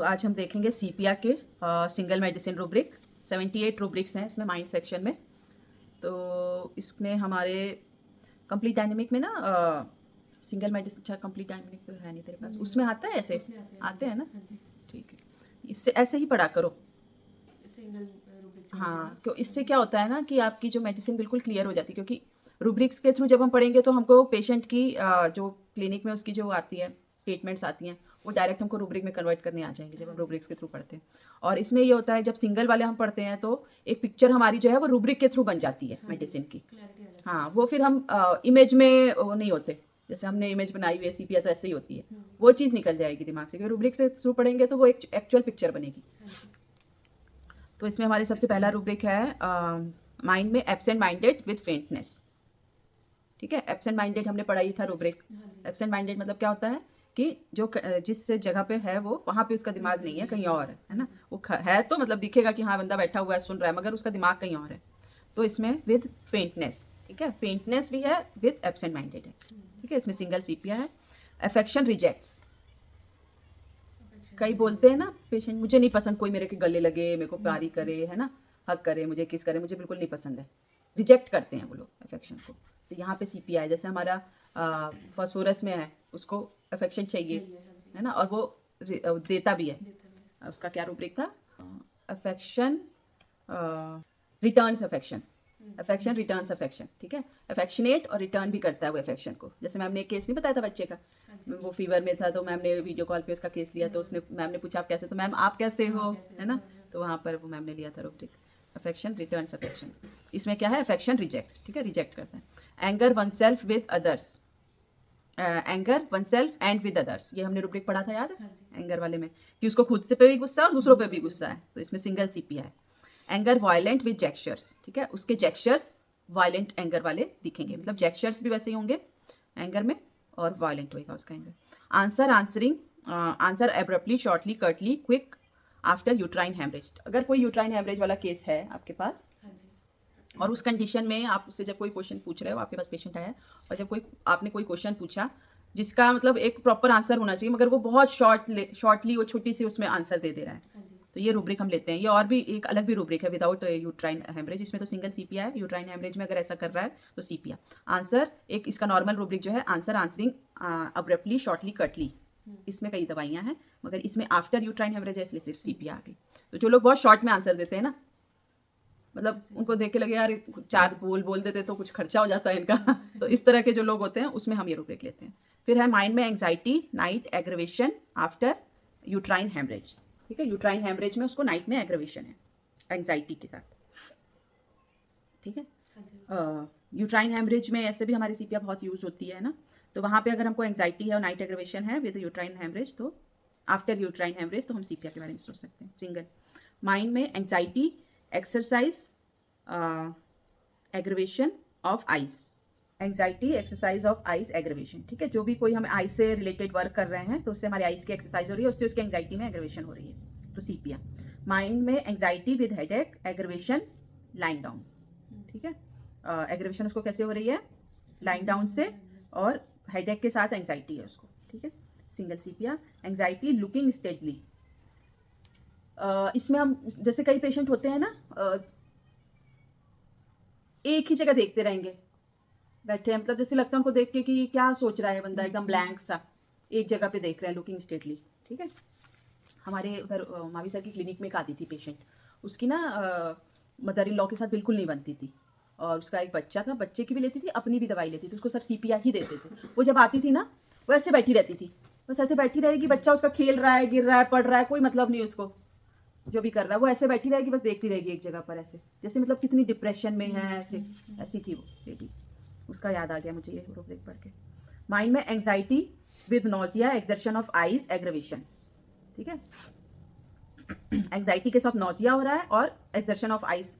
आज हम देखेंगे सीपिया के सिंगल मेडिसिन रूब्रिक। 78 रूब्रिक्स हैं इसमें माइंड सेक्शन में। तो इसमें हमारे कंप्लीट डायनेमिक में ना सिंगल मेडिसिन, अच्छा कंप्लीट डायनेमिक तो है नहीं तेरे पास, उसमें आता है ऐसे आते हैं ना। ठीक है, इससे ऐसे ही पढ़ा करो सिंगल रूब्रिक। हाँ, क्यों इससे क्या होता है ना कि आपकी जो मेडिसिन बिल्कुल क्लियर हो जाती है, क्योंकि रूब्रिक्स के थ्रू जब हम पढ़ेंगे तो हमको पेशेंट की जो क्लिनिक में उसकी जो आती है स्टेटमेंट्स आती हैं वो डायरेक्ट हमको रूब्रिक में कन्वर्ट करने आ जाएंगे जब हम रूब्रिक्स के थ्रू पढ़ते हैं। और इसमें ये होता है जब सिंगल वाले हम पढ़ते हैं तो एक पिक्चर हमारी जो है वो रूब्रिक के थ्रू बन जाती है मेडिसिन की। हाँ, वो फिर हम इमेज में वो नहीं होते, जैसे हमने इमेज बनाई हुई है सीपिया तो ऐसे ही होती है, वो चीज़ निकल जाएगी दिमाग से। क्योंकि रूब्रिक से थ्रू पढ़ेंगे तो वो एक एक्चुअल पिक्चर बनेगी। तो इसमें हमारे सबसे पहला रूब्रिक है माइंड में एब्सेंट माइंडेड विद फेंटनेस। ठीक है, एब्सेंट माइंडेड हमने पढ़ा ही था रूब्रिक। एब्सेंट माइंडेड मतलब क्या होता है कि जो जिस जगह पे है वो वहाँ पे उसका दिमाग नहीं है, कहीं और है ना। वो है तो मतलब दिखेगा कि हाँ बंदा बैठा हुआ है सुन रहा है, मगर उसका दिमाग कहीं और है। तो इसमें विद फेंटनेस, ठीक है, फेंटनेस भी है, विद एब्सेंट माइंडेड है। ठीक है, इसमें सिंगल सीपिया है। अफेक्शन रिजेक्ट्स, कई बोलते हैं ना पेशेंट मुझे नहीं पसंद कोई मेरे के गले लगे, मेरे को प्यारी करे, है ना, हक करे, मुझे किस करे, मुझे बिल्कुल नहीं पसंद है, रिजेक्ट करते हैं वो लोग अफेक्शन को। तो यहाँ पे सीपिया है, जैसे हमारा फॉस्फोरस में है, उसको अफेक्शन चाहिए है ना, और वो देता भी है। उसका क्या रूब्रिक था? Affection returns affection, affection returns affection. ठीक है, अफेक्शनेट और रिटर्न भी करता है वो अफेक्शन को। जैसे मैम ने एक केस नहीं बताया था बच्चे का, वो फीवर में था तो मैम ने वीडियो कॉल पे उसका केस लिया, तो उसने मैम ने पूछा आप कैसे, तो मैम आप कैसे हो, है ना, तो वहाँ पर वो मैम ने लिया था रूब्रिक अफेक्शन रिटर्न्स अफेक्शन। इसमें क्या है? अफेक्शन रिजेक्ट्स, ठीक है, रिजेक्ट करता है। Anger one self with others, anger one self and with others, ये हमने रूब्रिक पढ़ा था, याद है एंगर वाले में, कि उसको खुद से पे भी गुस्सा और दूसरों पे भी गुस्सा है, तो इसमें सिंगल सीपिया है। एंगर वायलेंट विद जेक्चर्स, ठीक है, उसके जेक्चर्स वायलेंट एंगर वाले दिखेंगे, मतलब जेक्चर्स भी वैसे ही होंगे एंगर में और वायलेंट होएगा उसका anger. Answer answering, answer abruptly, shortly, Curtly, quick after uterine haemorrhage. अगर कोई यूट्राइन हैमरेज वाला केस है आपके पास और उस कंडीशन में आप उससे जब कोई क्वेश्चन पूछ रहे हो, आपके पास पेशेंट आया और जब आपने कोई क्वेश्चन पूछा जिसका मतलब एक प्रॉपर आंसर होना चाहिए, मगर वो बहुत शॉर्टली वो छोटी सी उसमें आंसर दे रहा है, तो ये रूब्रिक हम लेते हैं। ये और भी एक अलग भी रूब्रिक है विदाउट यूट्राइन हैमरेज, इसमें तो सिंगल सीपिया है, यूट्राइन हैमरेज में अगर ऐसा कर रहा है तो सीपिया। आंसर एक इसका नॉर्मल रूब्रिक जो है, आंसर आंसरिंग अब्रप्टली, शॉर्टली, कटली, इसमें कई दवाइयाँ हैं, मगर इसमें आफ्टर यूट्राइन हैमरेज है इसलिए सिर्फ सीपिया आ गई। तो जो लोग बहुत शॉर्ट में आंसर देते हैं ना, मतलब उनको देख के लगे यार 4 बोल देते तो कुछ खर्चा हो जाता है इनका तो इस तरह के जो लोग होते हैं उसमें हम ये रूब्रिक लेते हैं। फिर है माइंड में anxiety, night aggravation after uterine haemorrhage. ठीक है, यूट्राइन हैमरेज में उसको नाइट में एग्रेवेशन है एंग्जाइटी के साथ। ठीक है, यूट्राइन हैमरेज में ऐसे भी हमारी सीपिया बहुत यूज होती है ना, तो वहाँ पे अगर हमको एंग्जाइटी है और नाइट एग्रेवेशन है विद यूट्राइन हैमरेज, तो आफ्टर यूट्राइन हैमरेज तो हम सीपिया के बारे में सोच सकते हैं सिंगल। माइंड में anxiety, exercise, aggravation of eyes, anxiety, exercise of eyes, aggravation. ठीक है, जो भी कोई हम आइज से रिलेटेड वर्क कर रहे हैं तो उससे हमारी आइज की एक्सरसाइज हो रही है, उससे उसकी एंग्जाइटी में एग्रेवेशन हो रही है, तो सीपिया। माइंड में anxiety with headache, aggravation line down. ठीक है, एग्रेवेशन उसको कैसे हो रही है? लाइन डाउन से, और हेडेक के साथ एंग्जाइटी है उसको। ठीक है, सिंगल सीपिया। एंग्जाइटी लुकिंग स्टेडली, इसमें हम जैसे कई पेशेंट होते हैं ना, एक ही जगह देखते रहेंगे बैठे हैं, मतलब जैसे लगता है उनको देख के कि क्या सोच रहा है बंदा, एकदम ब्लैंक सा एक जगह पे देख रहे हैं, लुकिंग स्टेडली। ठीक है, हमारे उधर मावी सर की क्लिनिक में एक आती थी पेशेंट, उसकी ना मदर इन लॉ के साथ बिल्कुल नहीं बनती थी, और उसका एक बच्चा था, बच्चे की भी लेती थी, अपनी भी दवाई लेती थी, उसको सर सीपिया ही देते थे। वो जब आती थी ना वो ऐसे बैठी रहती थी, बस ऐसे बैठी रहेगी, बच्चा उसका खेल रहा है, गिर रहा है, पढ़ रहा है, कोई मतलब नहीं उसको, जो भी कर रहा है वो ऐसे बैठी रहेगी, बस देखती रहेगी एक जगह पर ऐसे, जैसे मतलब कितनी डिप्रेशन में है, ऐसे ऐसी थी वो लेडी। उसका याद आ गया मुझे ये रूब्रिक पढ़ के। माइंड में anxiety with nausea, exertion of eyes, aggravation. ठीक है, एंग्जाइटी के साथ नोजिया हो रहा है और एक्सर्शन ऑफ आइज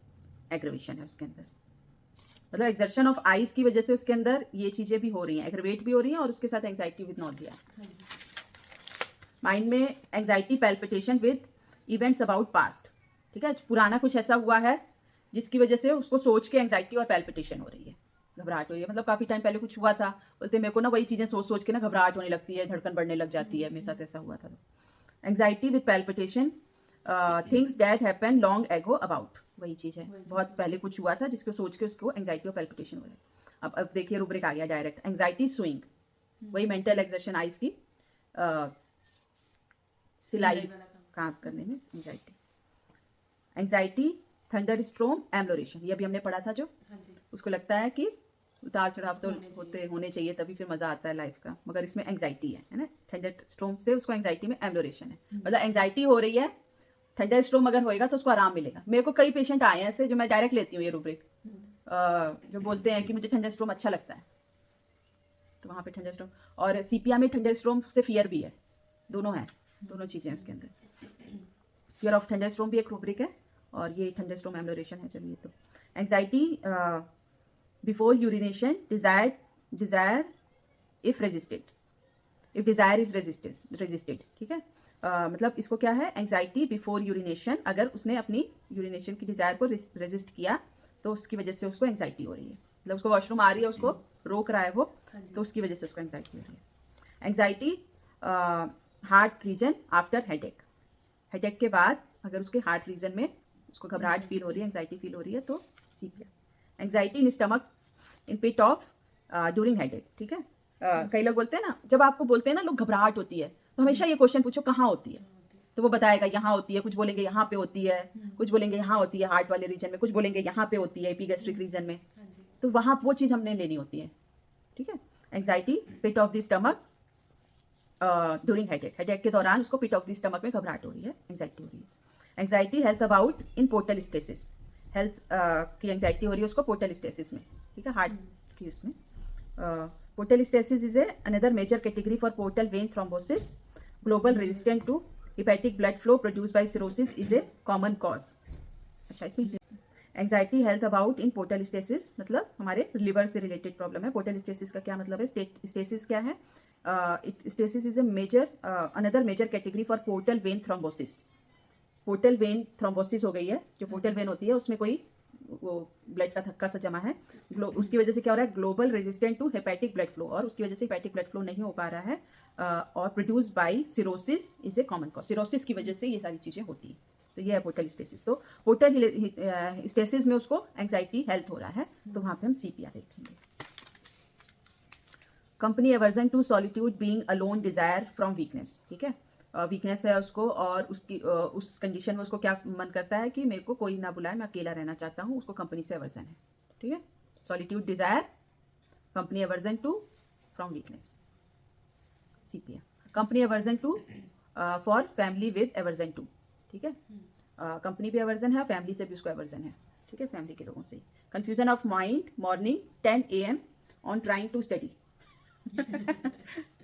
एग्रेवेशन है उसके अंदर, मतलब एक्सर्शन ऑफ आइज की वजह से उसके अंदर ये चीजें भी हो रही हैं, एग्रेवेट भी हो रही हैं और उसके साथ एंग्जाइटी विद नोजिया। माइंड में anxiety, palpitation with events about past. ठीक है, पुराना कुछ ऐसा हुआ है जिसकी वजह से उसको सोच के एंग्जाइटी और पैल्पिटेशन हो रही है, घबराहट हो रही है, मतलब काफ़ी टाइम पहले कुछ हुआ था, बोलते मेरे को ना वही चीज़ें सोच सोच के ना घबराहट होने लगती है, धड़कन बढ़ने लग जाती है, मेरे साथ ऐसा हुआ था। Anxiety with palpitation, things that happen long ago about, वही चीज़ है, वही चीज़ बहुत पहले कुछ हुआ था जिसको सोच के उसको एंग्जाइटी और पैल्पिटेशन हो रहा है। अब देखिए रूब्रिक आ गया डायरेक्ट, एंग्जाइटी स्विंग, वही मेंटल एग्जर्शन आइज की सिलाई वाला काम। काम करने में एंग्जाइटी। एंग्जाइटी थंडर स्ट्रोम एम्लोरेशन, ये अभी हमने पढ़ा था जो, हाँ जी। उसको लगता है कि उतार चढ़ाव तो होने होने चाहिए तभी फिर मजा आता है लाइफ का, मगर इसमें एंग्जाइटी है ना। थंडर स्ट्रोम से उसको एंग्जाइटी में एम्लोरेशन है, मतलब एंग्जाइटी हो रही है, थंडर स्ट्रोम अगर होएगा तो उसको आराम मिलेगा। मेरे को कई पेशेंट आए हैं ऐसे जो मैं डायरेक्ट लेती हूँ ये रूब्रिक, जो बोलते हैं कि मुझे थंडर स्ट्रोम अच्छा लगता है, तो वहाँ पे थंडर स्ट्रोम, और सीपिया में थंडर स्ट्रोम से फियर भी है, दोनों है, दोनों चीज़ें उसके अंदर। फियर ऑफ थंडर स्ट्रोम भी एक रूब्रिक है और ये थंडर स्ट्रोम एम्लोरेशन है। चलिए, तो anxiety before urination, desire if resisted, if desire is resisted, ठीक है। मतलब इसको क्या है, एंग्जाइटी बिफोर यूरिनेशन, अगर उसने अपनी यूरिनेशन की डिजायर को रेजिस्ट किया तो उसकी वजह से उसको एंग्जाइटी हो रही है, मतलब उसको वॉशरूम आ रही है, उसको रोक रहा है वो, हाँ जी। तो उसकी वजह से उसको एंग्जाइटी हो रही है। Anxiety heart region after headache, headache के बाद अगर उसके हार्ट रीजन में उसको घबराहट फील हो रही है, एंग्जाइटी फील हो रही है, तो sepia. Anxiety in stomach in pit of during headache, ठीक है। कई लोग बोलते हैं ना, जब आपको बोलते हैं ना लोग घबराहट होती है, तो हमेशा ये क्वेश्चन पूछो कहाँ होती है, तो वो बताएगा यहाँ होती है, कुछ बोलेंगे यहाँ पे होती है, कुछ बोलेंगे यहाँ होती है हार्ट वाले रीजन में, कुछ बोलेंगे यहाँ पे होती है एपिगैस्ट्रिक रीजन में, हाँ जी। तो वहाँ वो चीज़ हमने लेनी होती है, ठीक है। Anxiety pit of the stomach during headache, headache के दौरान उसको पिट ऑफ द स्टमक में घबराहट हो रही है, एंग्जाइटी हो रही है। Anxiety health about in portal stasis, health की एंग्जाइटी हो रही है उसको पोर्टल स्टेसिस में, ठीक है, हार्ट की उसमें। Portal stasis is a another major category for portal vein thrombosis, global resistant to hepatic blood flow produced by cirrhosis is a common cause। अच्छा, इसमें anxiety health about in portal stasis, मतलब हमारे liver से related problem है। Portal stasis का क्या मतलब है, स्टेसिस क्या है, stasis is a major another major category for portal vein thrombosis. Portal vein thrombosis हो गई है, जो पोर्टल वेन होती है उसमें कोई वो ब्लड का थक्का सा जमा है, उसकी वजह से क्या हो रहा है, global resistant to hepatic blood flow, और उसकी वजह से हेपेटिक ब्लड फ्लो नहीं हो पा रहा है, और produce by cirrhosis is a common cause, cirrhosis की वजह से ये सारी चीज़ें होती हैं, तो ये है पोर्टल स्टेसिस। तो पोर्टल स्टेसिस में उसको एंग्जाइटी हेल्थ हो रहा है, तो वहाँ पे हम सीपिया देखेंगे। Company aversion to solitude being alone, desire from weakness, ठीक है, वीकनेस है उसको, और उसकी उस कंडीशन में उसको क्या मन करता है कि मेरे को कोई ना बुलाए, मैं अकेला रहना चाहता हूँ, उसको कंपनी से एवर्जन है, ठीक है। Solitude, desire, company aversion to, from weakness, sepia. Company aversion to for family with aversion to, ठीक है, कंपनी भी एवर्जन है, फैमिली से भी उसको एवर्जन है, ठीक है, फैमिली के लोगों से। Confusion of mind morning 10 AM on trying to study,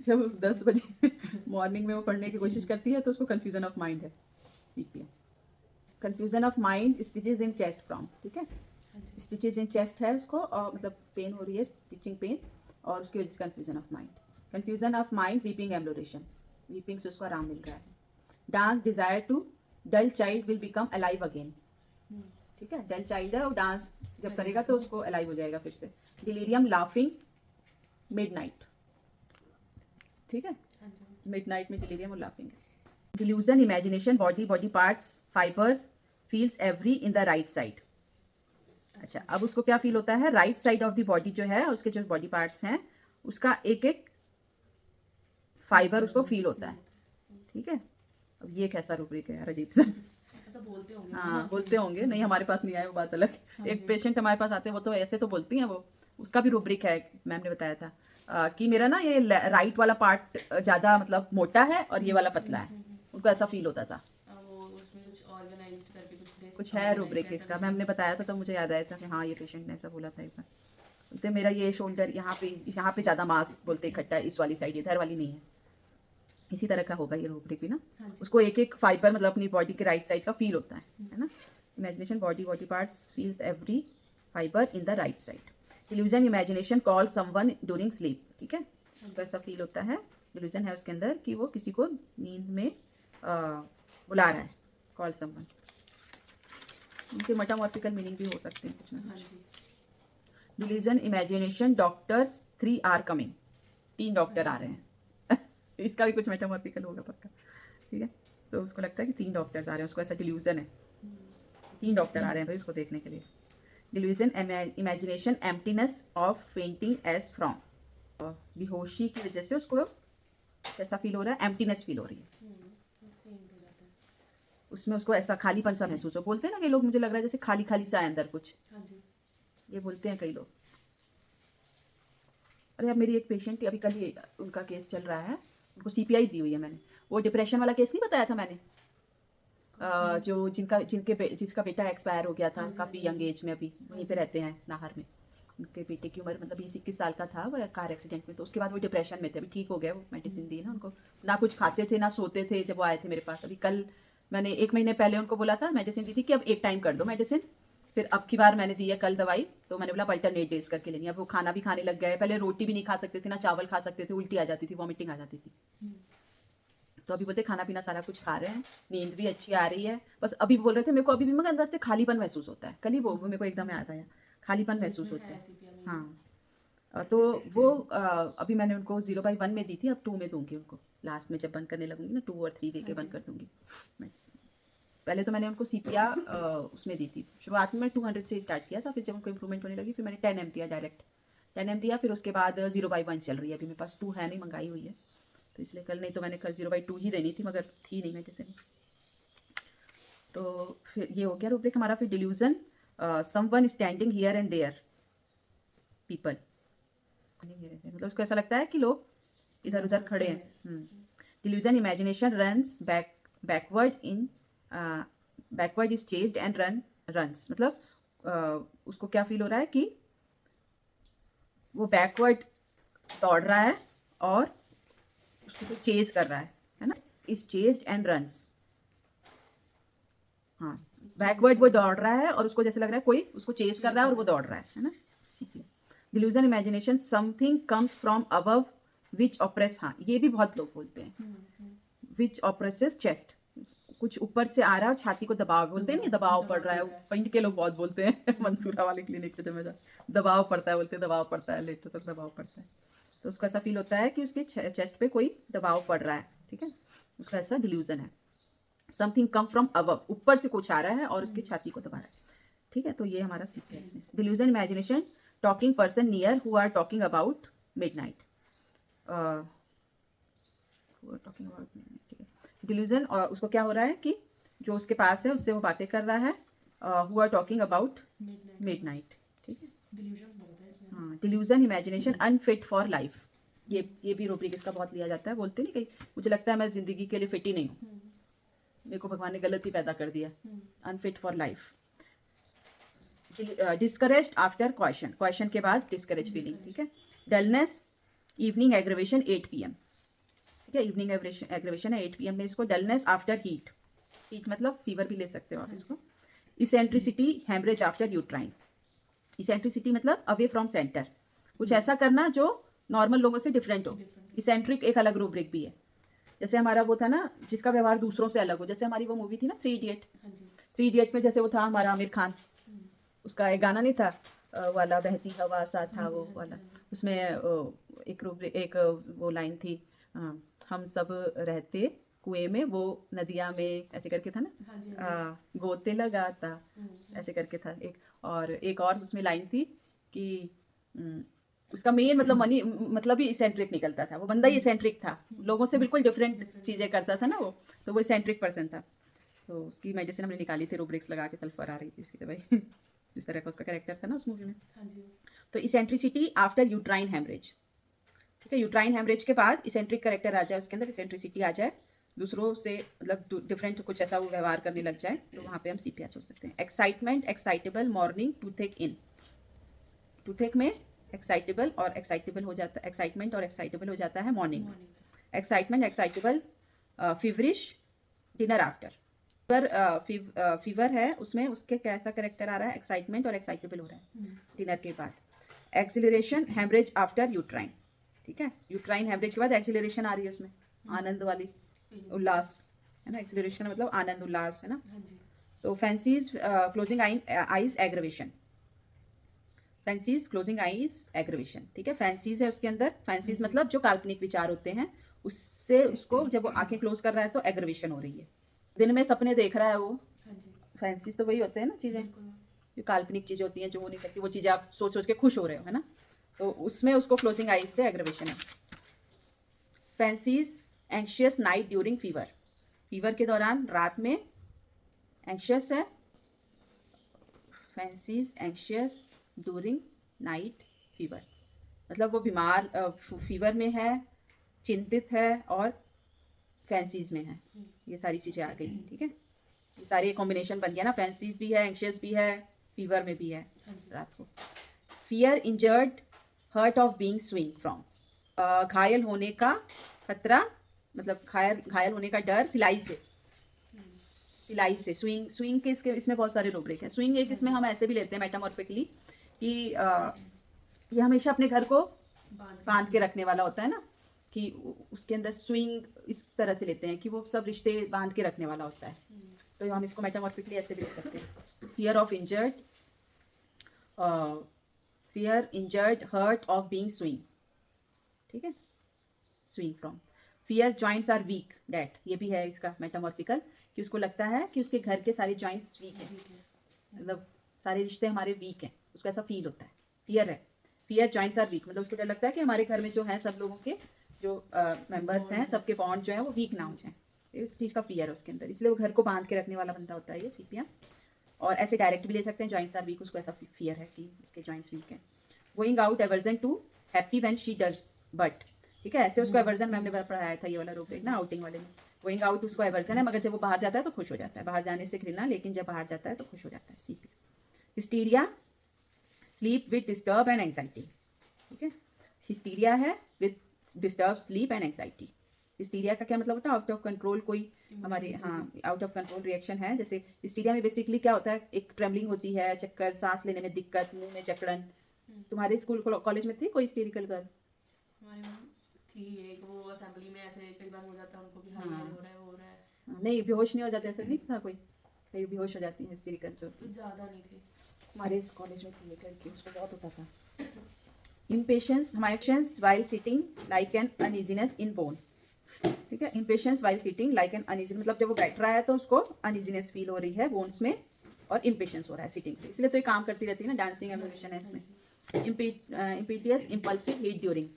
जब उस 10 बजे मॉर्निंग में वो पढ़ने की कोशिश करती है तो उसको कंफ्यूजन ऑफ माइंड है, sepia. Confusion of mind, stitches in chest from, ठीक है, स्टिचेज इन चेस्ट है उसको, और मतलब पेन हो रही है, स्टिचिंग पेन, और उसकी वजह से confusion of mind. Confusion of mind, weeping amelioration, weeping से उसको आराम मिल रहा है। Dance, desire to dull child will become alive again, ठीक है, डल चाइल्ड है, वो डांस जब करेगा तो उसको अलाइव हो जाएगा फिर से। डिलीरियम, लाफिंग मिडनाइट, ठीक है, हाँ जी। मिडनाइट में डिलीरियम और लाफिंग है। Delusion, imagination, body parts, fibres, feels every in the right side. अच्छा, अब उसको क्या फील होता है, right side of the body जो है, उसके जो बॉडी पार्ट्स हैं उसका एक एक फाइबर उसको फील होता है, ठीक है। अब ये कैसा रूब्रिक है यार, अजीब सा। ऐसा बोलते होंगे ना हाँ, आप बोलते होंगे, नहीं हमारे पास नहीं आए वो बात अलग। हाँ एक जी। पेशेंट हमारे पास आते हैं वो तो ऐसे तो बोलती हैं, वो उसका भी रूब्रिक है, मैम ने बताया था कि मेरा ना ये राइट वाला पार्ट ज़्यादा मतलब मोटा है और ये वाला पतला है, उनको ऐसा फील होता था। वो उसमें कुछ ऑर्गेनाइज्ड करके कुछ है रूब्रिक इसका, मैम ने बताया था तो मुझे याद आया था कि हाँ ये पेशेंट ने ऐसा बोला था एक बार। बोलते मेरा ये शोल्डर यहाँ पे ज़्यादा मांस बोलते इकट्ठा है, इस वाली साइड, इधर वाली नहीं है। इसी तरह का होगा ये रूब्रिक भी ना, हाँ जी। उसको एक एक फाइबर मतलब अपनी बॉडी के राइट साइड का फील होता है ना। Imagination, body parts feels every fibre in the right side. Illusion, imagination call someone during sleep, ठीक है, तो ऐसा फील होता है, इल्यूजन है उसके अंदर कि वो किसी को नींद में बुला रहा है, कॉल समवन। उनके मेटामॉर्फिकल मीनिंग भी हो सकते हैं कुछ ना हाँ कुछ। जी। Delusion, imagination, doctors 3 are coming, 3 doctor आ रहे हैं। इसका भी कुछ मेटामॉर्फिकल होगा पक्का, ठीक है। तो उसको लगता है कि 3 डॉक्टर्स आ रहे हैं, उसको ऐसा डिल्यूजन है, 3 डॉक्टर आ रहे हैं भाई उसको देखने के लिए। Delusion, imagination, emptiness of fainting as from, बेहोशी की वजह से उसको कैसा फील हो रहा है, एम्प्टीनेस फील हो रही है, फेंट हो जाता है। उसमें उसको ऐसा खालीपन सा महसूस हो। बोलते हैं ना कि लोग, मुझे लग रहा है जैसे खाली खाली सा है अंदर कुछ, हाँ जी। ये बोलते हैं कई लोग। अरे अब मेरी एक पेशेंट थी, अभी कल ही उनका केस चल रहा है, उनको सीपीआई दी हुई है मैंने। वो डिप्रेशन वाला केस नहीं बताया था मैंने, जो जिसका बेटा एक्सपायर हो गया था हाँ जी, काफ़ी हाँ यंग जी। एज में, अभी वहीं पे रहते हैं नाहर में। उनके बेटे की उम्र मतलब 20-21 साल का था, वो कार एक्सीडेंट में। तो उसके बाद वो डिप्रेशन में थे, अभी ठीक हो गया, वो मेडिसिन दी ना उनको। ना कुछ खाते थे ना सोते थे जब वो आए थे मेरे पास। अभी कल मैंने 1 महीने पहले उनको बोला था, मेडिसिन दी थी कि अब एक टाइम कर दो मेडिसिन, फिर अब की बार मैंने दी है कल दवाई, तो मैंने बोला अल्टरनेट डेज करके लेनी है। अब वो खाना भी खाने लग गए, पहले रोटी भी नहीं खा सकते थे, ना चावल खा सकते थे, उल्टी आ जाती थी, वॉमिटिंग आ जाती थी। तो अभी बोलते खाना पीना सारा कुछ खा रहे हैं, नींद भी अच्छी आ रही है। बस अभी बोल रहे थे मेरे को अभी भी मगर अंदर से खालीपन महसूस होता है। कल ही वो मेरे को एकदम याद आया, खालीपन महसूस होता है। हाँ, तो वो अभी मैंने उनको 0/1 में दी थी, अब 2 में दूंगी उनको। लास्ट में जब बंद करने लगूंगी ना, 2 और 3 दे के हाँ बंद जी। कर दूंगी मैं। पहले तो मैंने उनको सीपिया उसमें दी थी, शुरुआत में 200 से स्टार्ट किया था, फिर जब उनको इंप्रूवमेंट होने लगी फिर मैंने 10 ml दिया डायरेक्ट, 10 ml दिया। फिर उसके बाद 0/1 चल रही है अभी, मेरे पास 2 है नहीं, मंगाई हुई है तो इसलिए कल, नहीं तो मैंने कल 0/2 ही देनी थी, मगर थी नहीं मेडिसिन। तो फिर ये हो गया रूब्रिक हमारा। फिर delusion, someone standing here and there people, मतलब उसको ऐसा लगता है कि लोग इधर उधर खड़े हैं। Delusion, imagination runs backward in, backward is chased and runs, मतलब उसको क्या फील हो रहा है कि वो बैकवर्ड दौड़ रहा है और उसको चेज कर रहा है ना, इज चेज्ड एंड रन्स। हाँ, बैकवर्ड वो दौड़ रहा है और उसको जैसे लग रहा है कोई उसको चेज कर रहा है और वो दौड़ रहा है ना। Delusion, imagination, something comes from above which oppress, हाँ ये भी बहुत लोग बोलते हैं, विच ऑप्रेसेस चेस्ट, कुछ ऊपर से आ रहा है और छाती को दबाव, बोलते हैं नहीं दबाव पड़ रहा है, पिंड के लोग बहुत बोलते हैं मंसूरा वाले क्लिनिक पे जब मैं दबाव पड़ता है, बोलते हैं दबाव पड़ता है, लेटर तक दबाव पड़ता है। तो उसको ऐसा फील होता है कि उसके चेस्ट पे कोई दबाव पड़ रहा है, ठीक है, उसका ऐसा डिल्यूजन है। समथिंग कम फ्रॉम अबव, ऊपर से कुछ आ रहा है और उसकी छाती को दबा रहा है, ठीक है। तो ये हमारा सीक्वेंस में delusion, imagination, talking person near who are talking about midnight, talking about, ठीक है। डिल्यूजन, और उसको क्या हो रहा है कि जो उसके पास है उससे वो बातें कर रहा है, who are talking about midnight, ठीक है। डिल्यूजन बहुत है इसमें। हाँ, delusion, imagination, unfit for life, ये भी रूब्रिक इसका बहुत लिया जाता है। बोलते नहीं कहीं, मुझे लगता है मैं जिंदगी के लिए फिट ही नहीं हूँ, मेरे को भगवान ने गलत ही पैदा कर दिया, unfit for life. Discourage after question के बाद डिस्करेज फीलिंग, ठीक है। डलनेस, इवनिंग एग्रेवेशन 8 PM, ठीक है, इवनिंग एग्रेवेशन है 8 PM में इसको। डलनेस आफ्टर हीट, हीट मतलब फीवर भी ले सकते हो आप इसको। Eccentricity, hemorrhage after uterine, eccentricity मतलब अवे फ्रॉम सेंटर, कुछ ऐसा करना जो नॉर्मल लोगों से डिफरेंट हो। इसेंट्रिक एक अलग रूब्रिक भी है, जैसे हमारा वो था ना जिसका व्यवहार दूसरों से अलग हो, जैसे हमारी वो मूवी थी ना 3 इडियट, 3 इडियट में जैसे वो था हमारा आमिर खान, उसका एक गाना नहीं था वाला बहती हवा सा था वो वाला, उसमें एक वो लाइन थी, हम सब रहते कुएं में, वो नदिया में, ऐसे करके था ना, गोते लगाता, ऐसे करके था एक। और एक और उसमें लाइन थी कि उसका मेन मतलब मनी मतलब ही इसेंट्रिक निकलता था, वो बंदा ही इसेंट्रिक था, लोगों से बिल्कुल डिफरेंट चीज़ें करता था ना वो, तो वो इसेंट्रिक पर्सन था। तो उसकी मेडिसिन हमने निकाली थी, रूब्रिक्स लगा के, सल्फर आ रही थी उसकी दवाई जिस तरह का उसका कैरेक्टर था ना उस मूवी में। तो इसेंट्रिसिटी आफ्टर यूट्राइन हेमरेज, ठीक है, यूट्राइन हेमरेज के बाद इसेंट्रिक कैरेक्टर आ जाए, उसके अंदर इसेंट्रिसिटी आ जाए, दूसरों से मतलब डिफरेंट कुछ ऐसा वो व्यवहार करने लग जाए, तो वहाँ पे हम CPS हो सकते हैं। एक्साइटमेंट, एक्साइटेबल, मॉर्निंग, टूथेक इन, टूथेक में एक्साइटेबल और एक्साइटेबल हो जाता है, एक्साइटमेंट और एक्साइटेबल हो जाता है मॉर्निंग में। Excitement, excitable, feverish, dinner after. अगर फीवर है उसमें उसके कैसा करेक्टर आ रहा है, एक्साइटमेंट और एक्साइटेबल हो रहा है डिनर के बाद। एक्सिलरेशन, हेमरेज आफ्टर यूट्राइन, ठीक है, यूट्राइन हेमरेज के बाद एक्सिलरेशन आ रही है उसमें, आनंद वाली, उल्लास है ना, एक्सिलरेशन का मतलब आनंद उल्लास है ना। तो fancies, closing eyes aggravation, fancies closing eyes aggravation, ठीक है। फैंसीज है उसके अंदर, फैंसीज मतलब जो काल्पनिक विचार होते हैं उससे उसको जब वो आंखें क्लोज कर रहा है तो एग्रेवेशन हो रही है, दिन में सपने देख रहा है वो, हाँ जी फैंसीज तो वही होते हैं ना चीज़ें, बिल्कुल मैम। जो काल्पनिक चीज़ें होती हैं जो हो नहीं सकती, वो चीज़ें आप सोच सोच के खुश हो रहे हो, है ना, तो उसमें उसको क्लोजिंग आइज से एग्रवेशन है। Fancies anxious night during fever, fever के दौरान रात में एंशियस है, fancies anxious during night fever, मतलब वो बीमार फीवर में है, चिंतित है और फैंसीज में है, ये सारी चीज़ें आ गई, ठीक है, ये सारी कॉम्बिनेशन बन गया ना, फैंसीज भी है, एंशियस भी है, फीवर में भी है हाँ जी रात को। Fear injured hurt of being swing from, घायल होने का खतरा, मतलब घायल घायल होने का डर सिलाई से, सिलाई से, स्विंग, स्विंग के इसके इसमें बहुत सारे रूब्रिक हैं। स्विंग एक इसमें हम ऐसे भी लेते हैं मेटामॉर्फिकली कि ये हमेशा अपने घर को बांध के रखने वाला होता है ना, कि उसके अंदर स्विंग इस तरह से लेते हैं कि वो सब रिश्ते बांध के रखने वाला होता है, तो हम इसको मेटामॉर्फिकली ऐसे भी ले सकते हैं। Fear of injured, fear injured hurt of being swing, ठीक है, swing from. Fear joints are weak that, ये भी है इसका मेटामॉर्फिकल, कि उसको लगता है कि उसके घर के सारे जॉइंट्स वीक हैं, ठीक है मतलब सारे रिश्ते हमारे वीक हैं, उसको ऐसा फील होता है, फियर है, फियर जॉइंट्स आर वीक, मतलब उसको डर लगता है कि हमारे घर में जो है सब लोगों के जो मेंबर्स हैं सबके बॉन्ड जो है वो वीक ना हो जाए, इस चीज़ का फियर है उसके अंदर, इसलिए वो घर को बांध के रखने वाला बनता होता है ये सीपियाँ। और ऐसे डायरेक्ट भी ले सकते हैं, जॉइंट्स आर वीक, उसको ऐसा फियर है कि उसके जॉइंट्स वीक हैं। Going out aversion to happy when she does but, ठीक है, ऐसे उसको एवर्जन में हमने पढ़ाया था ये वाला रूब्रिक ना आउटिंग वाले में। गोइंग आउट उसको एवर्जन है, मगर जब वो बाहर जाता है तो खुश हो जाता है, बाहर जाने से घृणा, लेकिन जब बाहर जाता है तो खुश हो जाता है, CP. Hysteria sleep with disturb and anxiety, ठीक है, हिस्टीरिया है with disturb sleep and anxiety. Hysteria का क्या मतलब होता है, आउट ऑफ कंट्रोल कोई हमारे, हाँ, आउट ऑफ कंट्रोल रिएक्शन है। जैसे हिस्टीरिया में बेसिकली क्या होता है, एक ट्रेमलिंग होती है, चक्कर, सांस लेने में दिक्कत, मुंह में जकड़न। तुम्हारे स्कूल कॉलेज में थी कोई हिस्टेरिकल गर्ल? हमारे मैम थी एक, वो असेंबली में ऐसे कई बार हो जाता है उनको भी, हाँ हाँ। ये हो रहा है वो हो रहा है। नहीं, बेहोश नहीं हो जाते, ऐसा नहीं था कोई? कई बेहोश हो जाती है हिस्टेरिकल जो तो ज़्यादा नहीं थे। हमारे इस कॉलेज में थी एक लड़की, उसको बहुत होता था। Impatience, mictions while sitting like an uneasiness in bone, ठीक है, impatience while sitting like an uneasy, मतलब जब वो बैठ रहा है तो उसको अनइजीनेस फील हो रही है बोन्स में, और इम्पेशंस हो रहा है सिटिंग से, इसलिए तो ये काम करती रहती है ना, डांसिंग एम्यूनेशन है इसमें। इम्पीटियस इम्पल्सिव हीट ड्यूरिंग,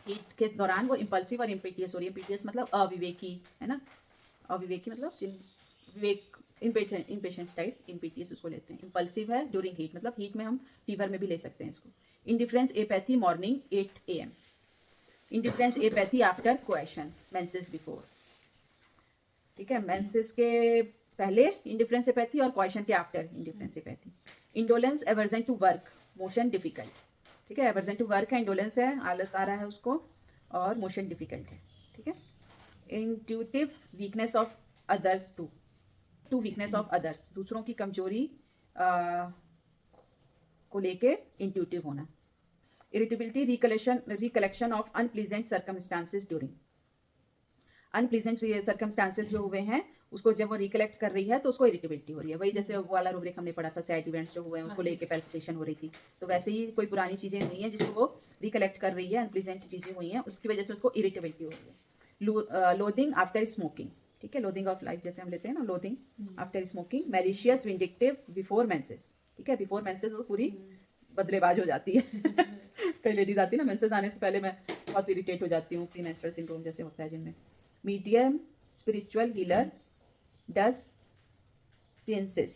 हीट के दौरान वो इम्पल्सिव और इम्पीटियस हो रही है, इम्पीटियस मतलब अविवेकी, है ना, अविवेकी मतलब जिन विवेक, इम्पेशंस टाइप, इम्पीटियस उसको लेते हैं। इम्पल्सिव है ड्यूरिंग हीट, मतलब हीट में हम फीवर में भी ले सकते हैं इसको। Indifference apathy morning 8 AM, indifference apathy after कोएशन, menses before, ठीक है, मेंसेस के पहले इंडिफरेंस एपैथी और कोएशन के after indifference apathy. Indolence aversion to work, motion difficult, ठीक है, एवर्जन टू वर्क है, इंडोलेंस है, आलस आ रहा है उसको, और मोशन डिफिकल्ट है, ठीक है। Intuitive weakness of others to weakness of others, दूसरों की कमजोरी को लेके इंट्यूटिव होना। Irritability, recollection of unpleasant circumstances during, unpleasant circumstances जो हुए हैं उसको जब वो रिकलेक्ट कर रही है तो उसको इरिटेबिलिटी हो रही है, वही जैसे वो वाला रूब्रिक हमने पढ़ा था, सैड इवेंट्स जो हुए हैं उसको लेके पैल्पिटेशन हो रही थी, तो वैसे ही कोई पुरानी चीज़ें हुई हैं जिसको वो रिकलेक्ट कर रही है, अनप्लीजेंट चीज़ें हुई हैं उसकी वजह से उसको इरिटेबिलिटी हो रही है। लोदिंग आफ्टर स्मोकिंग, ठीक है, लोदिंग ऑफ लाइफ जैसे हम लेते हैं ना, loathing after smoking. Malicious vindictive before menses, ठीक है, बिफोर मेंसेस वो पूरी बदलेबाज हो जाती है कई लेडीज आती है ना, मेंसेस आने से पहले मैं बहुत इरिटेट हो जाती हूँ, प्री मेंस्ट्रुअल सिंड्रोम जैसे होता है जिनमें। मीडियम स्पिरिचुअल हीलर डज सियंसिस,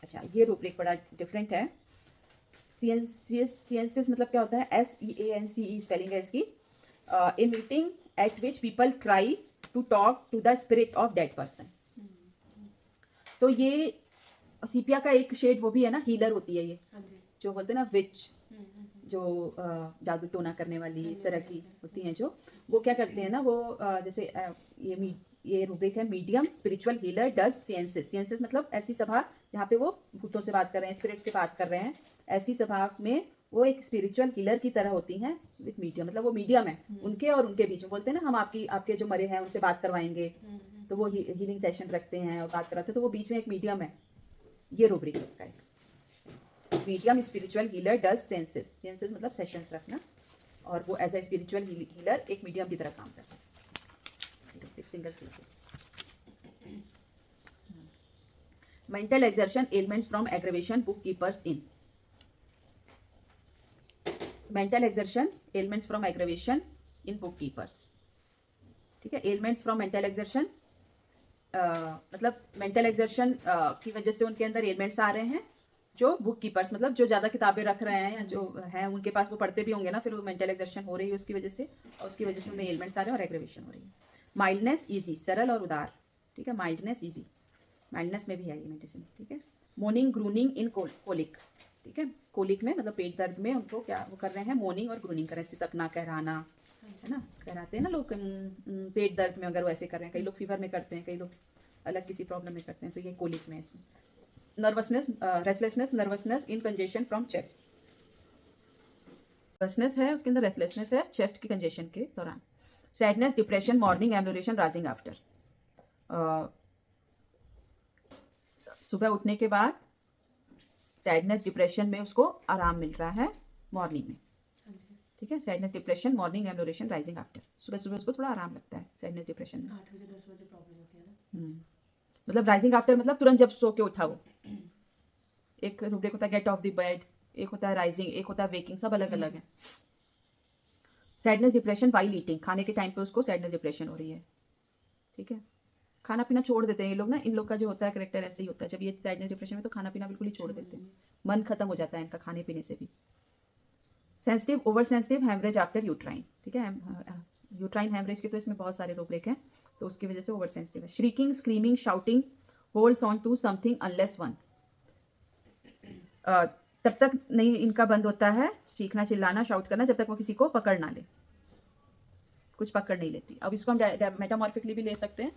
अच्छा ये रूब्रिक बड़ा डिफरेंट है। सियंसिस मतलब क्या होता है, SEANCE स्पेलिंग है इसकी। A meeting at which people try to talk to the spirit of dead person, तो ये सीपिया का एक शेड वो भी है ना, हीलर होती है ये, हाँ जी जो बोलते हैं ना विच, जो जादू टोना करने वाली इस तरह की होती हैं, जो वो क्या करते हैं ना, वो जैसे ये रूब्रिक है, मीडियम स्पिरिचुअल हीलर डज सियंसिस, सियंसिस मतलब ऐसी सभा जहाँ पे वो भूतों से बात कर रहे हैं, स्पिरिट से बात कर रहे हैं, ऐसी सभा में वो एक स्पिरिचुअल हीलर की तरह होती हैं विथ मीडियम, मतलब वो मीडियम है उनके और उनके बीच में, बोलते हैं ना हम आपके जो मरे हैं उनसे बात करवाएंगे, तो वो हीलिंग सेशन रखते हैं और बात कराते हैं, तो वो बीच में एक मीडियम है, ये रूब्रिक है इसका एक। Medium spiritual healer does seances, seances मतलब सेशंस रखना, और वो एज ए स्पिरिचुअल हीलर एक मीडियम की तरह काम करता है, एक सिंगल सी। Mental exertion ailments from aggravation book keepers in mental exertion ailments from aggravation in book keepers. ठीक है, एलिमेंट्स फ्रॉम मेंटल एक्सर्शन मतलब मेंटल एक्सर्शन की वजह से उनके अंदर एलिमेंट्स आ रहे हैं जो बुक कीपर्स मतलब जो ज़्यादा किताबें रख रहे हैं या जो है उनके पास वो पढ़ते भी होंगे ना, फिर वो मेंटल एक्सर्शन हो रही है उसकी वजह से, और उसकी वजह से उनमें एलिमेंट्स आ रहे हैं और एग्रेवेशन हो रही है. माइल्डनेस ईजी, सरल और उदार. ठीक है, माइल्डनेस ईजी, माइल्डनेस में भी है ये मेडिसिन. ठीक है, मोर्निंग ग्रूनिंग इन कोलिक. ठीक है, कोलिक में मतलब पेट दर्द में उनको क्या वो कर रहे हैं, मोर्निंग और ग्रूनिंग कर रहे हैं, सिसकना, कहराना, है ना, कहराते हैं ना लोग पेट दर्द में अगर वो ऐसे कर रहे हैं. कई लोग फीवर में करते हैं, कई लोग अलग किसी प्रॉब्लम में करते हैं, तो ये कोलिक में है इसमें. Nervousness, restlessness, nervousness in congestion from chest. Nervousness है उसके अंदर, रेस्टलेसनेस है चेस्ट की कंजेशन के दौरान. Sadness, depression, morning ambulation, rising after. सुबह उठने के बाद सैडनेस डिप्रेशन में उसको आराम मिल रहा है मॉर्निंग में. ठीक है, sadness depression morning ambulation rising after. सुबह सुबह उसको थोड़ा आराम लगता है सैडनेस डिप्रेशन में. 8 बजे 10 बजे प्रॉब्लम होती है ना. मतलब राइजिंग आफ्टर मतलब तुरंत जब सो के उठा वो. एक रूब्रिक होता है गेट ऑफ द बेड, एक होता है राइजिंग, एक होता है वेकिंग, सब अलग अलग है. सैडनेस डिप्रेशन वाइल ईटिंग, खाने के टाइम पे उसको सैडनेस डिप्रेशन हो रही है. ठीक है, खाना पीना छोड़ देते हैं ये लोग ना, इन लोग का जो होता है करेक्टर ऐसे ही होता है. जब ये सैडनेस डिप्रेशन में तो खाना पीना बिल्कुल ही छोड़ देते हैं, मन खत्म हो जाता है इनका खाने पीने से भी. Sensitive, over sensitive, haemorrhage after uterine. ठीक है, यूट्राइन हैमरेज के तो इसमें बहुत सारे रूब्रिक हैं, तो उसकी वजह से ओवर सेंसिटिव है. Shrieking, screaming, shouting, holds on to something unless one. तब तक नहीं इनका बंद होता है चीखना, चिल्लाना, शाउट करना, जब तक वो किसी को पकड़ ना ले. कुछ पकड़ नहीं लेती. अब इसको हम मेटामॉर्फिकली भी ले सकते हैं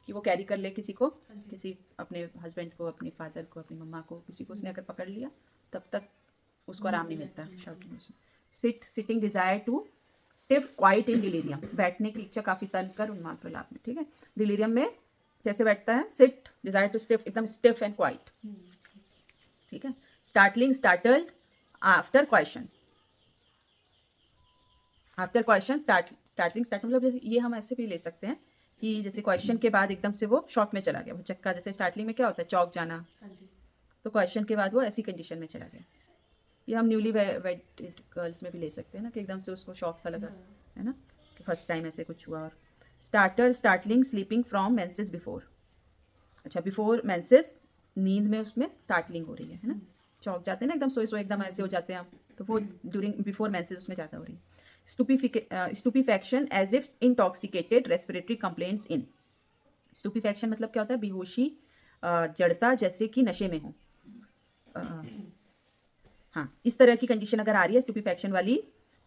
कि वो कैरी कर ले किसी को, किसी अपने हस्बैंड को, अपने फादर को, अपनी मम्मा को, किसी को उसने अगर पकड़ लिया तब तक उसको आराम नहीं मिलता शाउटिंग में. Sitting, desire to stiff quite in delirium, बैठने की इच्छा काफी तन कर उन्माद प्रलाप में. ठीक है, डिलीरियम में जैसे बैठता है, सिट, डिजायर टू स्टिफ, एकदम स्टिफ एंड क्वाइट. ठीक है, startling, startled after question. After question startling, start मतलब ये हम ऐसे भी ले सकते हैं कि जैसे क्वेश्चन के बाद एकदम से वो शॉक में चला गया, वो चक्का. जैसे स्टार्टलिंग में क्या होता है, चौक जाना, तो क्वेश्चन के बाद वो ऐसी कंडीशन में चला गया. ये हम न्यूली वेडेड गर्ल्स में भी ले सकते हैं ना, कि एकदम से उसको शॉक सा लगा, है ना, कि फर्स्ट टाइम ऐसे कुछ हुआ. और starter, startling, sleeping from menses before. अच्छा, बिफोर मेंसेस, नींद में उसमें स्टार्टलिंग हो रही है ना, चौक जाते हैं ना एकदम, सोए सोए एकदम ऐसे हो जाते हैं हम, तो वो ड्यूरिंग बिफोर मेंसेस उसमें ज़्यादा हो रही है. Stupefaction as if intoxicated, respiratory complaints in. Stupefaction मतलब क्या होता है, बेहोशी, जड़ता, जैसे कि नशे में हो. हाँ, इस तरह की कंडीशन अगर आ रही है स्टूपिफैक्शन वाली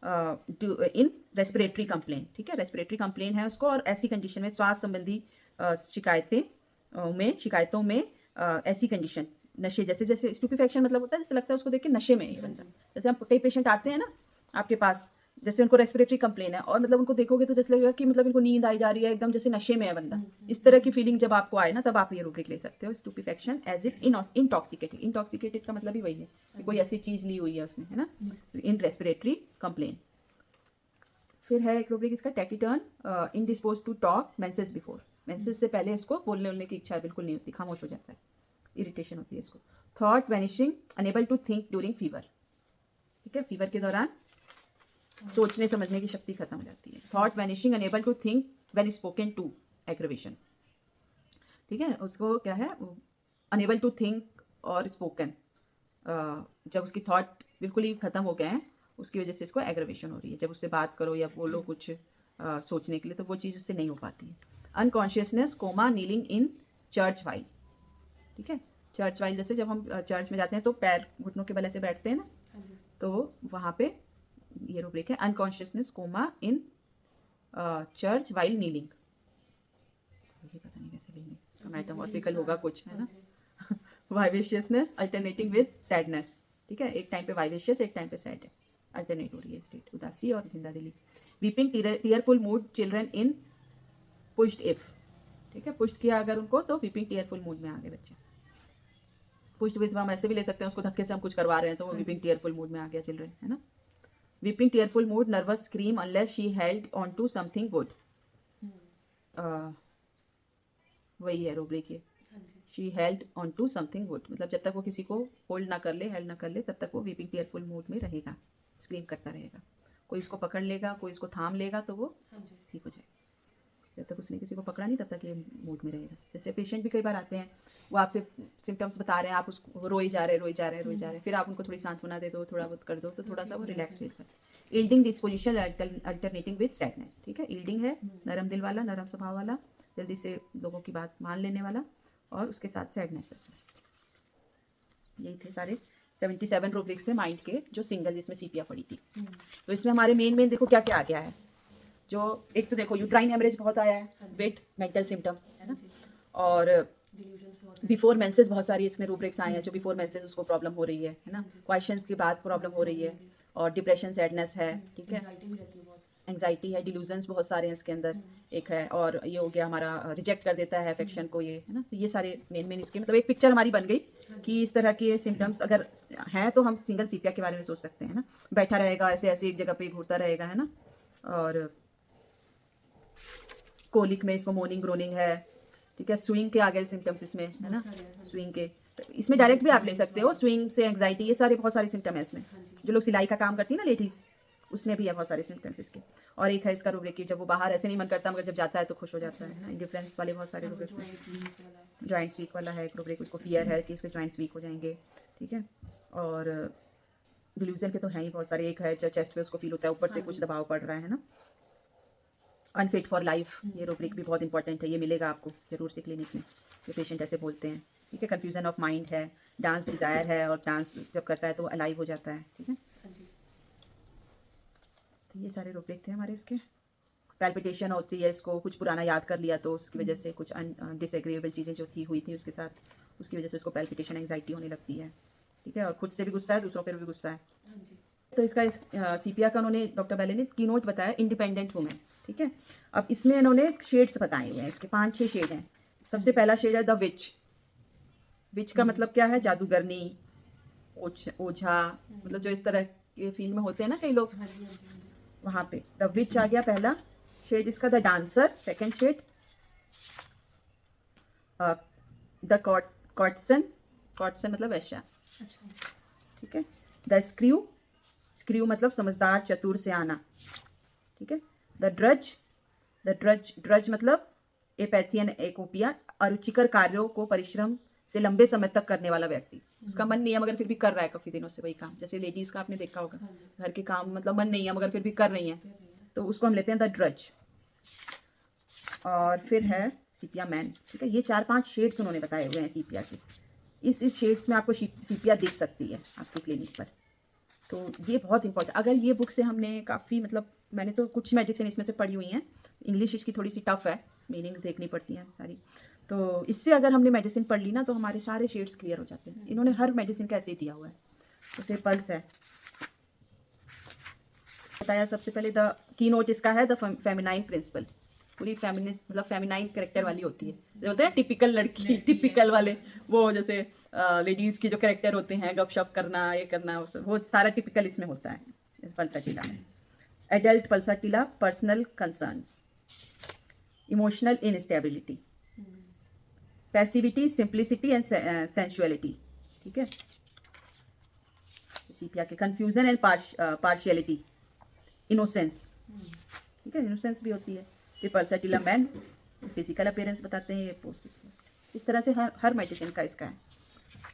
इन रेस्पिरेटरी कंप्लेन. ठीक है, रेस्पिरेटरी कंप्लेन है उसको, और ऐसी कंडीशन में श्वास संबंधी शिकायतों में ऐसी कंडीशन, नशे, जैसे जैसे स्टूपिफैक्शन मतलब होता है जैसे लगता है उसको देख के नशे में ये बंदा. जैसे हम कई पेशेंट आते हैं ना आपके पास, जैसे उनको रेस्पिरेटरी कंप्लेन है और मतलब उनको देखोगे तो जैसे लगेगा कि मतलब इनको नींद आई जा रही है, एकदम जैसे नशे में है बंदा. इस तरह की फीलिंग जब आपको आए ना, तब आप ये रूब्रिक ले सकते हो, स्टूपिफैक्शन एज इफ इंटॉक्सिकेटेड. इंटॉक्सिकेटेड का मतलब ही वही है कि कोई ऐसी चीज ली हुई है उसने, है ना, इन रेस्पिरेटरी कंप्लेन. फिर है एक रूब्रिक इसका, taciturn, indisposed to talk menses before. Menses से पहले इसको बोलने की इच्छा बिल्कुल नहीं होती, खामोश हो जाता है, इरिटेशन होती है इसको. Thought vanishing, unable to think during fever. ठीक है, फीवर के दौरान सोचने समझने की शक्ति खत्म हो जाती है. Thought vanishing, unable to think when spoken to, aggravation. ठीक है, उसको क्या है, अनेबल टू थिंक और स्पोकन, जब उसकी थॉट बिल्कुल ही खत्म हो गए हैं उसकी वजह से इसको एग्रेवेशन हो रही है. जब उससे बात करो या बोलो कुछ सोचने के लिए, तो वो चीज़ उससे नहीं हो पाती है. Unconsciousness, coma, kneeling in church while. ठीक है, चर्च वाइल जैसे जब हम चर्च में जाते हैं तो पैर घुटनों के बल से बैठते हैं ना, तो वहाँ पे ये रूब्रिक है, unconsciousness, coma in church while kneeling. ये पता नहीं कैसे लीनिंग, इसका मेटामॉर्फिकल होगा कुछ, है ना. वाइवेशियसनेस, अल्टरनेटिंग विद सैडनेस. ठीक है, एक टाइम पे वाइवेशियस, एक टाइम पे सैड है, अल्टरनेट हो रही है स्टेट, उदासी और जिंदा दिली. Weeping, tearful mood, children in pushed if. ठीक है, पुश्ड किया अगर उनको तो वीपिंग टीयरफुल मूड में आ गए बच्चे. पुश्ड विद हम ऐसे भी ले सकते हैं, उसको धक्के से हम कुछ करवा रहे हैं तो वो वीपिंग टीयरफुल मूड में आ गया चिल्ड्रन, है ना. Weeping tearful mood, nervous scream unless she held on to something good. वही है रूब्रिक ये. She held on to something wood, मतलब जब तक वो किसी को होल्ड ना कर ले, हेल्ड ना कर ले, तब तक वो वीपिंग टीयरफुल मूड में रहेगा, स्क्रीम करता रहेगा। कोई उसको पकड़ लेगा, कोई उसको थाम लेगा तो वो हाँ जी। ठीक हो जाएगा। जब तक उसने किसी को पकड़ा नहीं तब तक ये मूड में रहेगा। जैसे पेशेंट भी कई बार आते हैं, वो आपसे सिम्टम्स बता रहे हैं, आप उसको रोई जा रहे हैं, फिर आप उनको थोड़ी सांत्वना दे दो, थोड़ा बहुत कर दो, तो थोड़ा सा वो रिलैक्स फील करते हैं। Yielding disposition alternating with sadness, ठीक है। ईल्डिंग है नरम दिल वाला, नरम स्वभाव वाला, जल्दी से लोगों की बात मान लेने वाला, और उसके साथ सैडनेस है उसमें। यही थे सारे 77 रूब्रिक्स थे माइंड के, जो सिंगल जिसमें सीपिया पड़ी थी। तो इसमें हमारे मेन देखो क्या क्या आ गया है। जो एक तो देखो यूट्राइन हेमरेज बहुत आया है, वेट, मेंटल सिम्टम्स, है ना, और डिल्यूजन्स बहुत है। बिफोर मेंसेस बहुत सारी इसमें रूब्रिक्स आए हैं, जो बिफोर मेंसेस उसको प्रॉब्लम हो रही है ना, क्वेश्चंस के बाद प्रॉब्लम हो रही है, और डिप्रेशन, सैडनेस है, ठीक है, एंजाइटी भी रहती है बहुत। एंजाइटी है, डिल्यूजन्स बहुत सारे हैं इसके अंदर, एक है, और ये हो गया हमारा रिजेक्ट कर देता है अफेक्शन को, ये है ना। तो ये सारे मेन इसके, मतलब एक पिक्चर हमारी बन गई कि इस तरह के सिम्टम्स अगर हैं तो हम सिंगल सीपिया के बारे में सोच सकते हैं ना। बैठा रहेगा ऐसे ऐसे एक जगह पे घूरता रहेगा, है ना, और कोलिक में इसको मोर्निंग ग्रोनिंग है, ठीक है। स्विंग के आ गए सिम्टम्स इसमें, है ना, स्विंग के, तो इसमें डायरेक्ट भी आप ले सकते हो, स्विंग से एंग्जाइटी, ये सारे बहुत सारे सिम्टम है इसमें। जो लोग सिलाई का काम करती है ना लेडीज, उसमें भी है बहुत सारे सिम्टम्स इसके। और एक है इसका रूब्रिक कि जब वो बाहर ऐसे नहीं मन करता, मगर जब जाता है तो खुश हो जाता है ना। इंडिफरेंस वाले बहुत सारे रूब्रिक हैं। जॉइंट्स वीक वाला है एक रूब्रिक, उसको फियर है कि उसके जॉइंट्स वीक हो जाएंगे, ठीक है। और डिल्यूजन के तो हैं ही बहुत सारे, एक है जो चेस्ट पे उसको फील होता है ऊपर से कुछ दबाव पड़ रहा है ना। अनफिट फॉर लाइफ, ये रूब्रिक भी बहुत इंपॉर्टेंट है, ये मिलेगा आपको जरूर से क्लिनिक में, जो पेशेंट ऐसे बोलते हैं, ठीक है। कन्फ्यूजन ऑफ माइंड है, डांस डिज़ायर है, और डांस जब करता है तो अलाइव हो जाता है, ठीक है। तो ये सारे रूब्रिक थे हमारे इसके। पैल्पिटेशन होती है इसको, कुछ पुराना याद कर लिया तो उसकी वजह से, कुछ डिसएग्रीएबल चीज़ें जो हुई थी उसके साथ, उसकी वजह से उसको पैल्पिटेशन, एंग्जाइटी होने लगती है, ठीक है। और खुद से भी गुस्सा है, दूसरों पर भी गुस्सा है। तो इसका सीपिया का उन्होंने, डॉक्टर बैले ने की नोट बताया, इंडिपेंडेंट वुमेन, ठीक है। अब इसमें इन्होंने शेड्स बताए हुए हैं, इसके 5-6 शेड हैं। सबसे पहला शेड है द विच। विच का मतलब क्या है? जादूगरनी, ओझा, मतलब जो इस तरह के फील्ड में होते हैं ना कई लोग, वहाँ पे द विच आ गया पहला शेड इसका। The dancer second shade. The courtesan, courtesan मतलब वैश्या, ठीक है। द स्क्रू, स्क्रू मतलब समझदार, चतुर से आना, ठीक है। द ड्रज, द ड्रज मतलब एपैथियन एकोपिया, अरुचिकर कार्यों को परिश्रम से लंबे समय तक करने वाला व्यक्ति। उसका मन नहीं है मगर फिर भी कर रहा है काफी दिनों से वही काम, जैसे लेडीज का आपने देखा होगा, घर के काम मतलब मन नहीं है मगर फिर भी कर रही हैं, तो उसको हम लेते हैं द ड्रज। और फिर है सीपिया मैन, ठीक है। ये 4-5 शेड्स उन्होंने बताए हुए हैं सीपिया के। इस शेड्स में आपको सीपिया दिख सकती है आपकी क्लिनिक पर। तो ये बहुत इंपॉर्टेंट, अगर ये बुक से हमने काफ़ी, मतलब मैंने तो कुछ मेडिसिन इसमें से पढ़ी हुई हैं, इंग्लिश इसकी थोड़ी सी टफ है, मीनिंग देखनी पड़ती है सारी, तो इससे अगर हमने मेडिसिन पढ़ ली ना तो हमारे सारे शेड्स क्लियर हो जाते हैं। इन्होंने हर मेडिसिन का ऐसे ही दिया हुआ है। जैसे पल्स है बताया सबसे पहले, द की नोट इसका है द फेमिनाइन प्रिंसिपल, पूरी फेमिनिस्ट मतलब फेमिनाइन करेक्टर वाली होती है, जो होते हैं टिपिकल लड़की, टिपिकल वाले, वो जैसे लेडीज के जो करेक्टर होते हैं, गपशप करना, ये करना, वो सारा टिपिकल इसमें होता है पल्साटिला में। Adult pulsatilla, personal concerns, emotional instability, passivity, simplicity and sensuality, ठीक है। सीपिया के कंफ्यूजन एंड पार्शियलिटी, इनोसेंस, ठीक है, इनोसेंस भी होती है। फिर पल्साटिला मैन फिजिकल अपीयरेंस बताते हैं, ये पोस्ट इसको, इस तरह से हर मेडिसिन का इसका है।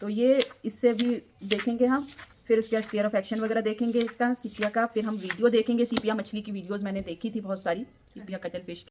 तो ये इससे भी देखेंगे हम, फिर उसके बाद स्फीयर ऑफ एक्शन वगैरह देखेंगे इसका सीपिया का। फिर हम वीडियो देखेंगे, सीपिया मछली की वीडियोस मैंने देखी थी बहुत सारी, सीपिया कटल फिश।